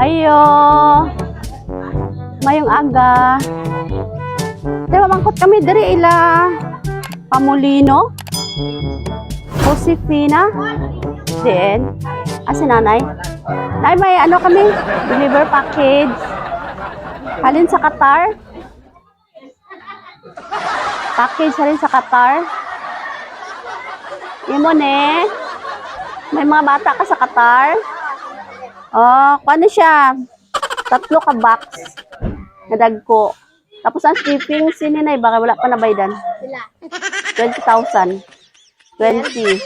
Ayo. Mayong aga. Diba mangkot kami dari ila Pamulino. Josefina. Then, si nanay. Nay, may ano kami, deliver package. Halin sa Qatar. Package halin sa Qatar. Imo ne. May mga bata ka sa Qatar. Oh, ano siya? 3 ka box. Nadagko. Tapos ang shipping, sininay, baka wala pa nabaydan. 20,000. 20.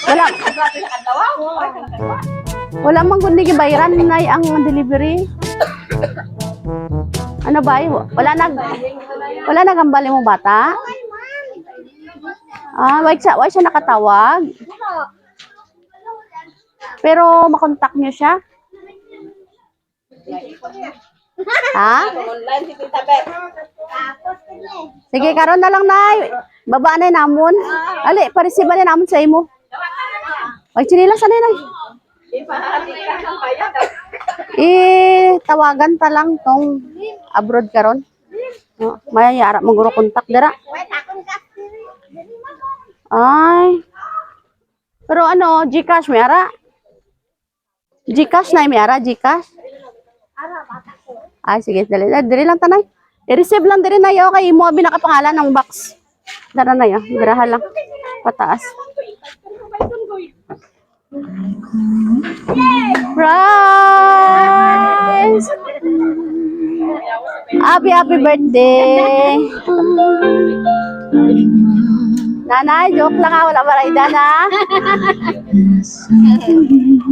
Wala. Wala mang kundi gibayaran nay ang delivery. Ano ba? Wala nagambali mo bata? Why siya nakatawag? Pero makontak niyo siya? Ha? Sige, karon na lang nay. Baba na namon. Ali, parisiba na namon sa imo. Ay, chinilas na nay. Tawagan ta lang tong abroad karon. May yara mo guro kontak dira. Ay. Pero ano, GCash may ara? GCash na may ara, GCash? Ay, sige, dali lang tanay. I-receive lang diri na yo kay imo abi nakapangalan ng box. Dara na yo, garahan lang pataas. Surprise! Happy birthday! Nanay, joke lang wala marayda na.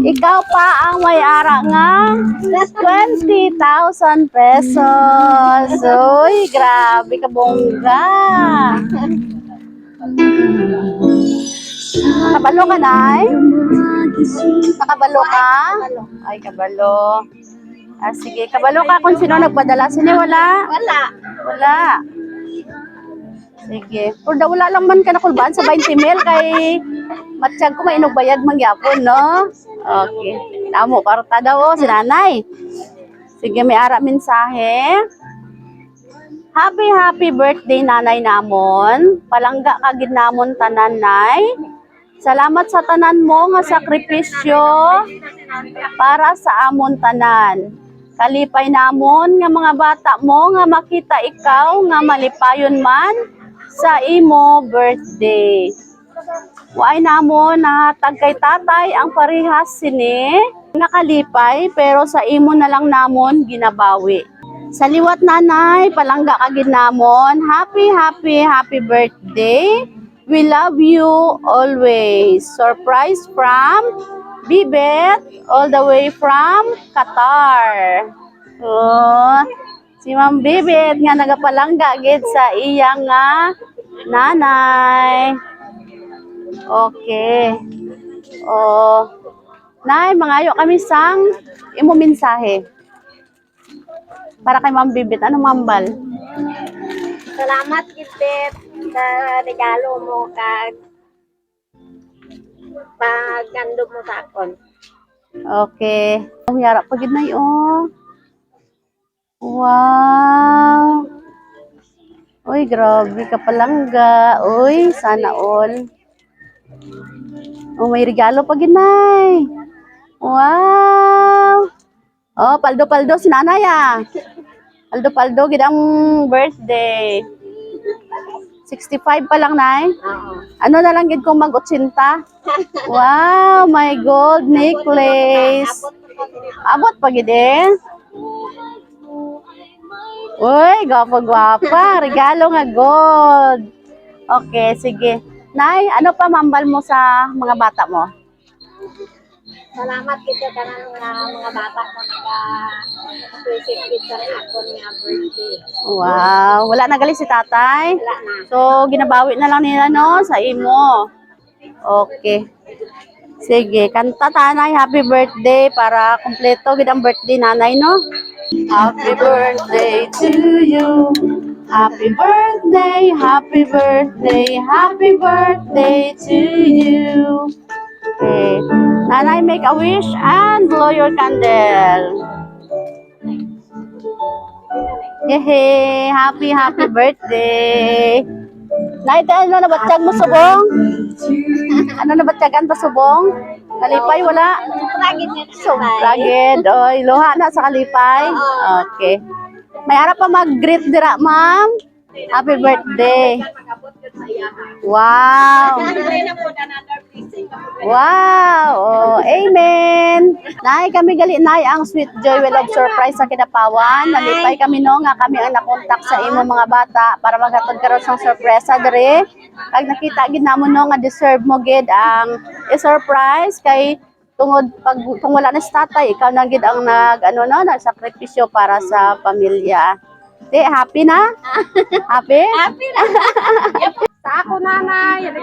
Ikaw pa ang may-ara nga 20,000 pesos. Uy, grabe ka bongga. Kabalo ka, Nay? Nakabalo ka? Ay, kabalo. Sige, kabalo ka kung sino nagpadala. Sino wala? Wala. Sige. Kung wala lang man ka nakulbaan sa 20 mil kay matsyag ko may inugbayad mangyapon, no? Okay. Namo, karta daw si nanay. Sige, may ara mensahe. Happy birthday nanay namon. Palangga kagid namon tanan nay. Salamat sa tanan mo nga sakripisyo para sa amon tanan. Kalipay namon nga mga bata mo nga makita ikaw nga malipayon man sa imo birthday. Waay namon nahatag kay tatay ang parehas sini nakalipay pero sa imo na lang namon ginabawi. Sa liwat nanay, palangga kagid namon. Happy birthday. We love you always. Surprise from Bibet all the way from Qatar. Oh, si Ma'am Bibet nga nagapalangga gid sa iyang nga nanay. Okay. Oh. Nay, mangayo kami sang imo mensahe. Para kay Ma'am Bibet, ano mambal? Salamat Bibet sa regalo mo kag pagandog mo sa akon. Okay. Ang yara pa gid nay oh. Wow. Uy, grabe ka palangga. Uy, sana all. Oh, may regalo pa gid nay. Wow. Oh, paldo si nanay ah. Paldo gid ang birthday. 65 pa lang nay. Ano na lang gid kung mag-80. Wow, my gold necklace. Abot pa gid eh. Uy, gwapa. Regalo nga gold. Okay, sige. Nay, ano pa mambal mo sa mga bata mo? Salamat kita tanan nga mga bata ko nag-appreciate sa akon nga birthday. Wow, wala na gali si tatay? Wala na. So, ginabawi na lang nila no sa imo. Okay. Sige, kanta tanay, happy birthday para kumpleto gid ang birthday nanay no. Happy birthday to you. Happy birthday to you. Okay. Nanay, make a wish and blow your candle. Yehey! Happy birthday! Nay, ano na batiyag mo subong? Ano na batyagan pa subong? Kalipay, wala? Ragit nga So, lagid. Oy, luha na sa kalipay. Okay. May ara pa mag-greet dira, ma'am. Happy birthday. Wow. Wow. Oh, amen. Nay, kami gali nay ang Sweet Joy Will of Surprise sa Kidapawan. Nalipay kami no nga kami ang nakontak sa imo mga bata para maghatod karon sang sorpresa dire. Kag nakita gid namo no nga deserve mo gid ang i-surprise kay tungod kung wala na si tatay, ikaw na gid ang nagsakripisyo para sa pamilya. Di, happy na? Happy? Happy na. Sa ako, nanay.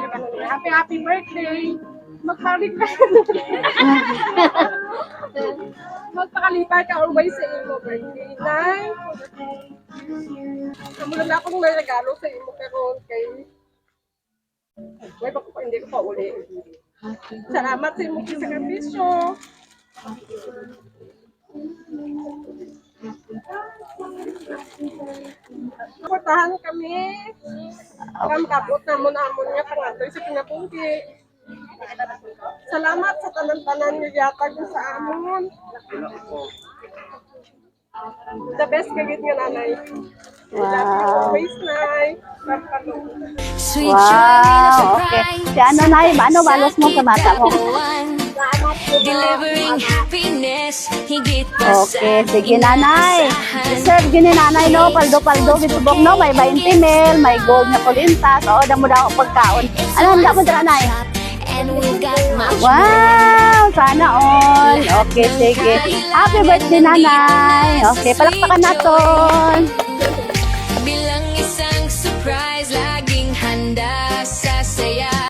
Happy birthday. Magpakalipay. Magpakalipay ka always sa imo birthday, nay. Kamulan na akong may regalo sa imo karon kay Wait, hindi ko pa uli. Salamat sa imo sakripisyo. Suportahan kami. Kami kapot na mo niya pangatay sa pinapungki. Salamat sa tanan-tanan niyo yatag sa amon. The best kagit nga nanay. Wow. Always, nay. Wow. Okay. Si ano nay, ano balos mo sa mata mo? Delivering happiness, higit pa sa Okay, sige nanay. Serve gini nanay no, paldo-paldo bitubok no, may 20 mil, may gold na pulintas, o damo daw pagkaon. Ano handa mo dira nay? and we've got much Wow, sana all. Okay, sige. Happy birthday nanay. Okay, palakpakan naton.